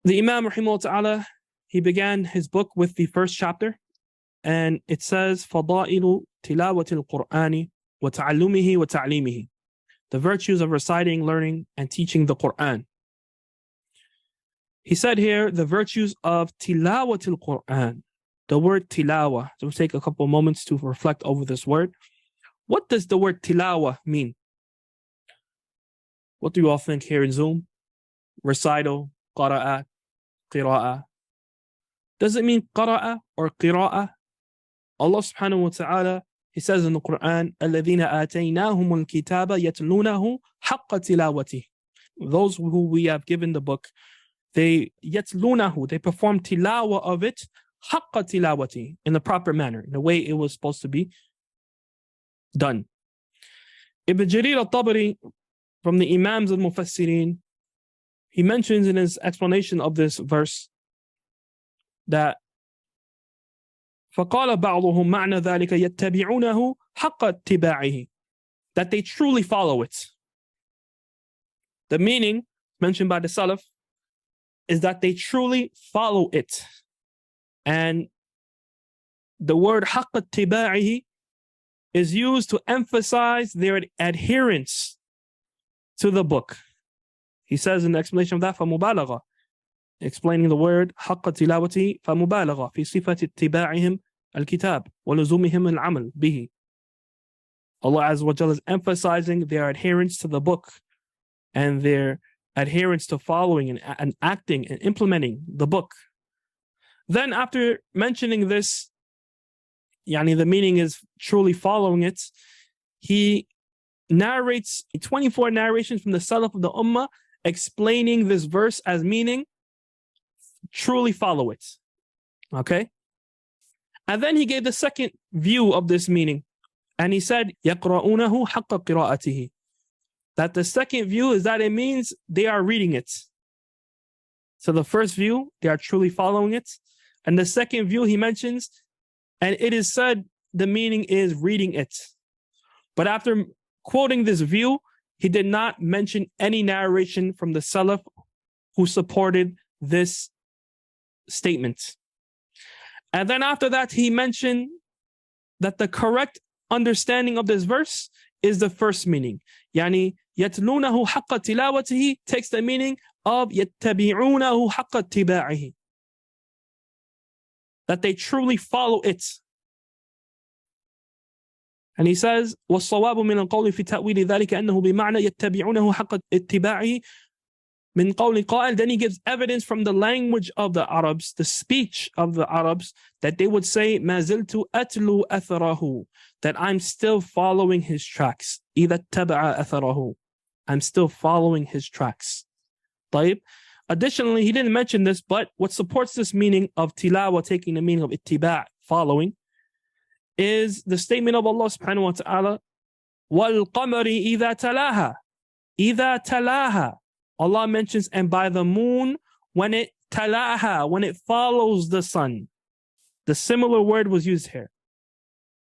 The Imam Rahimah, he began his book with the first chapter, and it says فضائل تلاوة القرآن وتعلمه وتعليمه, the virtues of reciting, learning, and teaching the Quran. He said here the virtues of tilawat al-Quran. The word tilawa. So we'll take a couple of moments to reflect over this word. What does the word tilawa mean? What do you all think here in Zoom? Recital, qara'a, qira'ah. Does it mean qara'a or qira'ah? Allah subhanahu wa ta'ala, He says in the Quran, الَّذِينَ آتَيْنَاهُمُ الْكِتَابَ يَتْلُونَهُ حَقَّ تِلَاوَتِهِ. Those who we have given the book, they يَتْلُونَهُ, they perform tilawa of it, حَقَّ تِلَاوَتِهِ, in the proper manner, in the way it was supposed to be done. Ibn Jarir al-Tabari, from the Imams al-Mufassirin, he mentions in his explanation of this verse that فَقَالَ بَعْضُهُمْ مَعْنَى ذَلِكَ يَتَّبِعُونَهُ حَقَّ اتِّبَاعِهِ, that they truly follow it. The meaning mentioned by the Salaf is that they truly follow it. And the word حَقَّ اتِّبَاعِهِ is used to emphasize their adherence to the book. He says in the explanation of that, فَمُبَالَغَةً, explaining the word حق تلاوته فمبالغة في صفة اتباعهم الكتاب ولزومهم العمل به. Allah Azza wa Jalla is emphasizing their adherence to the book and their adherence to following and acting and implementing the book. Then after mentioning this, the meaning is truly following it, he narrates 24 narrations from the Salaf of the Ummah explaining this verse as meaning truly follow it. Okay? And then he gave the second view of this meaning. And he said, يَقْرَؤُونَهُ حَقَّ قِرَاءَتِهِ, that the second view is that it means they are reading it. So the first view, they are truly following it. And the second view he mentions, and it is said the meaning is reading it. But after quoting this view, he did not mention any narration from the Salaf who supported this statement. And then after that, he mentioned that the correct understanding of this verse is the first meaning. يَتْلُونَهُ حَقَّ تِلَاوَتِهِ takes the meaning of يَتَّبِعُونَهُ حَقَّ اتِّبَاعِهِ, that they truly follow it. And he says, وَالصَّوَابُ مِنَ الْقَوْلِ فِي تَأْوِيلِ ذَلِكَ أَنَّهُ بِمَعْنَى يَتَّبِعُونَهُ حَقَّ اتِّبَاعِهِ من قول قائل. Then he gives evidence from the language of the Arabs, the speech of the Arabs, that they would say ما زلت أتلو أثره, that I'm still following his tracks. إذا اتبع أثره, I'm still following his tracks. طيب. Additionally, he didn't mention this, but what supports this meaning of tilawa, taking the meaning of ittiba', following, is the statement of Allah subhanahu wa ta'ala, وَالْقَمَرِ إِذَا تَلَاهَا, إِذَا تَلَاهَا. Allah mentions, and by the moon when it talaha, when it follows the sun. The similar word was used here.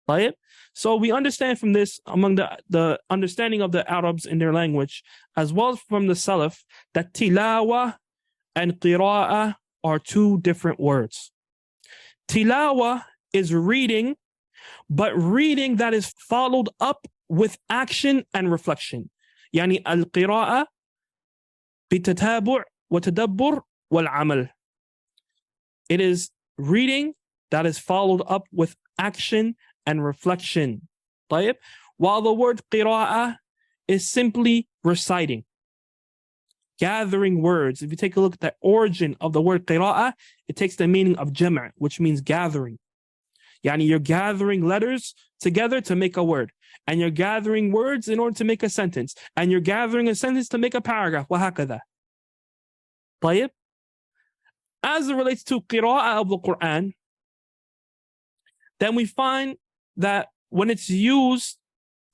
Right? So we understand from this, among the understanding of the Arabs in their language, as well as from the Salaf, that tilawa and qira'ah are two different words. Tilawa is reading, but reading that is followed up with action and reflection. Yani al-qira'ah بِتَتَابُعْ وَتَدَبُّرْ وَالْعَمَلْ. It is reading that is followed up with action and reflection. طيب? While the word qira'ah is simply reciting, gathering words. If you take a look at the origin of the word qira'ah, it takes the meaning of jama', which means gathering. Yani you're gathering letters together to make a word. And you're gathering words in order to make a sentence. And you're gathering a sentence to make a paragraph. وَهَكَذَا. طيب? As it relates to qira'ah of the Quran, then we find that when it's used,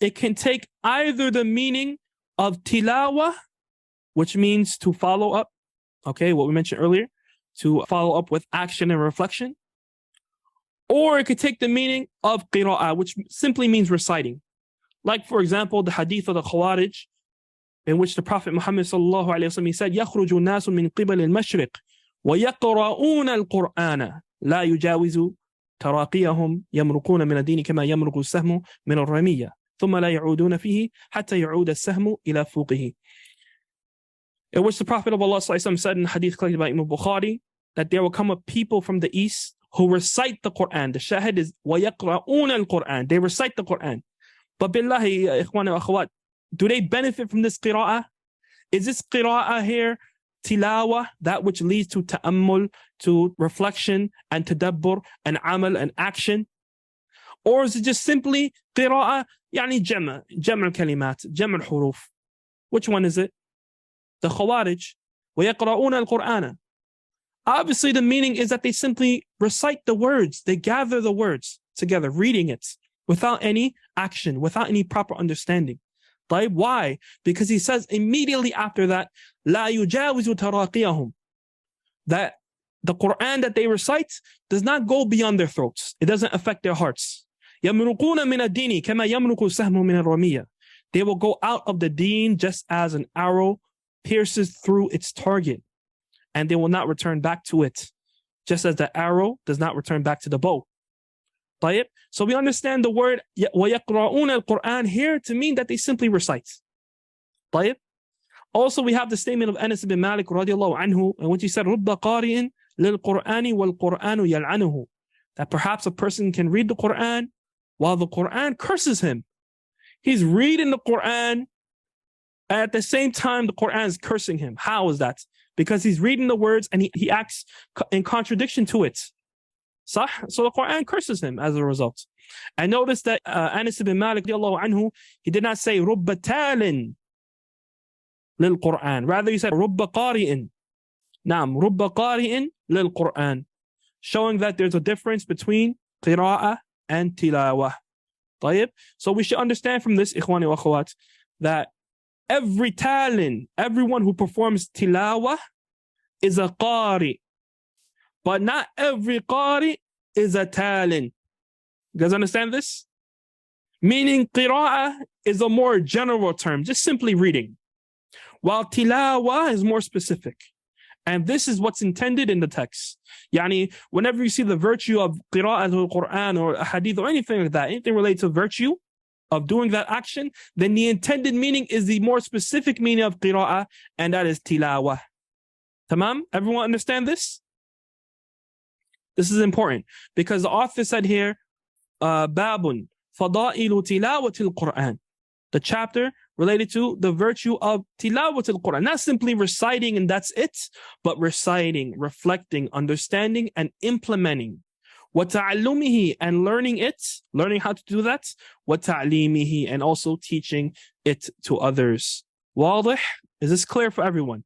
it can take either the meaning of tilawah, which means to follow up. Okay, what we mentioned earlier, to follow up with action and reflection. Or it could take the meaning of qira'ah, which simply means reciting. Like, for example, the hadith of the Khawarij, in which the Prophet Muhammad sallallahu alayhi wa sallam said, يَخْرُجُ النَّاسُ مِنْ قِبَلِ الْمَشْرِقِ وَيَقْرَؤُونَ الْقُرْآنَ لَا يُجَاوِزُ تراقيهم يمرقون من الدين كما يمرق السهم من الرمية ثم لا يعودون فيه حتى يعود السهم إلى فوقه. In which the Prophet of Allah said in Hadith collected by Imam Bukhari that there will come a people from the east who recite the Quran. The shahid is وَيَقْرَؤُونَ الْقُرْآنَ. They recite the Quran. But billahi, ikhwan wa akhawat, do they benefit from this qira'ah? Is this qira'ah here tilawah, that which leads to ta'ammul, to reflection and tadabbur and amal and action? Or is it just simply qira'ah, يعني جمع الكلمات, جمع الحروف? Which one is it? The Khawarij, وَيَقْرَؤُونَ الْقُرْآنَ. Obviously the meaning is that they simply recite the words, they gather the words together, reading it without any action, without any proper understanding. Why? Because he says immediately after that, لا يجاوز تراقيهم, that the Quran that they recite does not go beyond their throats. It doesn't affect their hearts. يمرقون من الدين كما يمرق السهم من الرمية. They will go out of the deen just as an arrow pierces through its target, and they will not return back to it, just as the arrow does not return back to the bow. So we understand the word وَيَقْرَؤُونَ الْقُرْآنَ here to mean that they simply recite. Also we have the statement of Anas ibn Malik radiallahu anhu, in which he said رُبَّ قَارِئٍ لِلْقُرْآنِ وَالْقُرْآنُ يَلْعَنُهُ, that perhaps a person can read the Quran while the Quran curses him. He's reading the Quran, and at the same time the Quran is cursing him. How is that? Because he's reading the words and he acts in contradiction to it. So the Quran curses him as a result. And notice that Anas ibn Malik radiallahu anhu, he did not say رُبَّ تَالٍ لِلْقُرْآنِ. Rather he said رُبَّ قَارِئٍ. نعم, رُبَّ قَارِئٍ لِلْقُرْآنِ. Showing that there's a difference between qira'ah and tilawah. So we should understand from this, ikhwani wa akhawat, that every talin, everyone who performs tilawah is a qari. But not every qari is a talin. You guys understand this? Meaning qira'ah is a more general term, just simply reading, while tilawah is more specific. And this is what's intended in the text. Yani, whenever you see the virtue of qira'ah al-Quran or a hadith or anything like that, anything related to virtue of doing that action, then the intended meaning is the more specific meaning of qira'ah, and that is tilawah. Tamam? Everyone understand this? This is important because the author said here, Babun Fada'ilu Tilawatil Quran, the chapter related to the virtue of Tilawatil Quran, not simply reciting and that's it, but reciting, reflecting, understanding, and implementing. وَتَعَلُّمِهِ, and learning it, learning how to do that. وَتَعْلِيمِهِ, and also teaching it to others. واضح? Is this clear for everyone?